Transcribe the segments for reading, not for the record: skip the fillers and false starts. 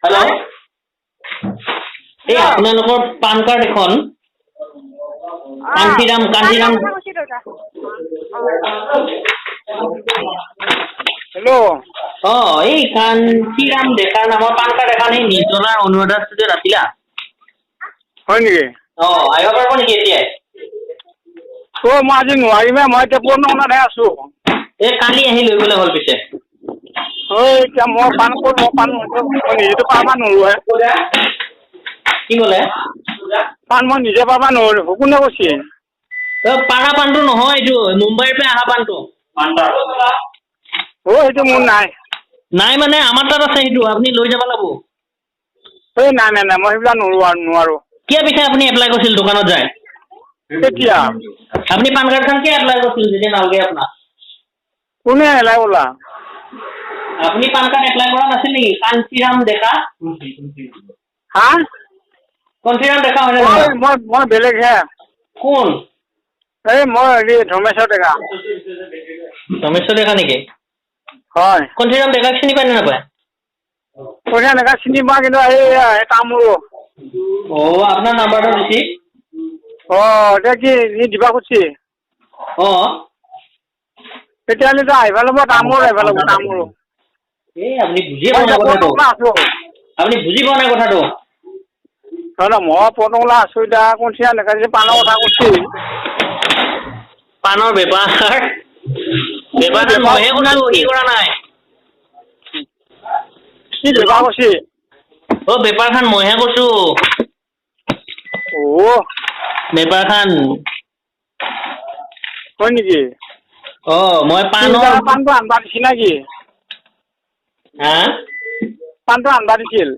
Hello', এই আপোনালোকৰ PAN card এখন কাঞ্চিৰাম হেল্ল', এই কাঞ্চিৰাম ডেকাৰ নামৰ পান কাৰ্ড এখন এই নিজলাৰ অনুৰাধা ষ্টুডিঅ'ত আছিলা? হয় নেকি? আহিব পাৰিব নেকি এতিয়াই? মই আজি নোৱাৰিমে, মই এতিয়া পুৰণাহে আছো। এই কালি আহি লৈ গ'লে হ'ল পিছে। এতিয়া মই পান নিজেতো পাবা নোৱাৰোহে। কি ক'লে? পাণ মই নিজে পাবা নোৱাৰো, কোনে কৈছে? পাৰা পাণটো নহয়, এইটো মুম্বাইৰ পৰা অহা পাণটো। সেইটো মোৰ নাই। নাই মানে আমাৰ তাত আছে সেইটো, আপুনি লৈ যাব লাগিব। নাই মই সেইবিলাক নোৱাৰো। কিয় পিছে আপুনি এপ্লাই কৰিছিল দোকানত যায়? কেতিয়া? আপুনি পান কাৰ্ডখন কিয় এপ্লাই কৰিছিল যেতিয়া নালাগে আপোনাক? কোনে এলাই ওলা? আপুনি পান কাৰ্ড এপ্লাই কৰা নাছিল নেকি? কাঞ্চিৰাম ডেকা? হা? কাঞ্চিৰাম ডেকা হয়নে নহয়? মই বেলেগহে। কোন? মই হেৰি ধৰ্মেশ্বৰ ডেকা। ধৰ্মেশ্বৰ ডেকা নেকি? হয়। কাঞ্চিৰাম ডেকাক চিনি পায় নে নাপায়? কাঞ্চিৰাম ডেকা চিনি পাওঁ, কিন্তু এই কামোৰো। আপোনাৰ নাম্বাৰটো দিছি? এতিয়া কি দিবা খুজিছে? তেতিয়াহ'লেতো আহিব লাগিব, তামোল আহিব লাগিব, তামোল। আপুনি বুজিয়ে পোৱা নাই কথাটো। আপুনি বুজি পোৱা নাই কথাটো। মই পটলা আছো, এতিয়া কাঞ্চিৰাম ডেকা যে পাণৰ কথা কৈছে। পাণৰ বেপাৰ মইহে কৈছো, সি কৰা নাই। কি বেপাৰ কৈছে? বেপাৰখন মইহে কৈছো। বেপাৰখন। হয় নেকি? মই পাণটো আনবা দিছি নেকি? হা? পাণটো আনবা দিছিল?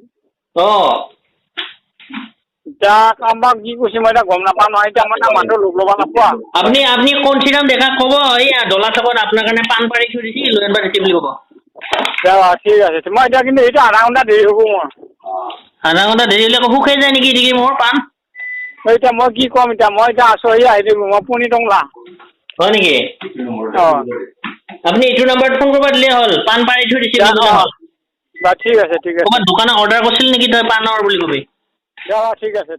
এতিয়া কামবা কি কৈছে মই এতিয়া গম নাপাওঁ নহয়, এতিয়া মই তাৰ মানুহটো লগ ল'ব লাগিব। আপুনি কাঞ্চিৰাম ডেকাক ক'ব, এইয়া ডলা চকত আপোনাৰ কাৰণে পাণ পাৰি থৈ দিছি, লৈ আনবা দিছি বুলি ক'ব। ঠিক আছে, মই এতিয়া কিন্তু এইটো আধা ঘণ্টা দেৰি হ'ব মোৰ। আধা ঘণ্টা দেৰি হ'লে আকৌ শুকাই যায় নেকি মোৰ পাণ? এতিয়া মই কি ক'ম, মই এতিয়া আছো, আহি দিব মই পুনি টংলা। হয় নেকি? আপুনি এইটো নাম্বাৰত ফোন কৰিব দিলেই হ'ল, পাণ পাৰি থৈ দিছি বুলি ক'লে হ'ল। ঠিক আছে। ক'ৰবাত দোকানত অৰ্ডাৰ কৰিছিল নেকি তই পাণৰ বুলি কবি? ঠিক আছে।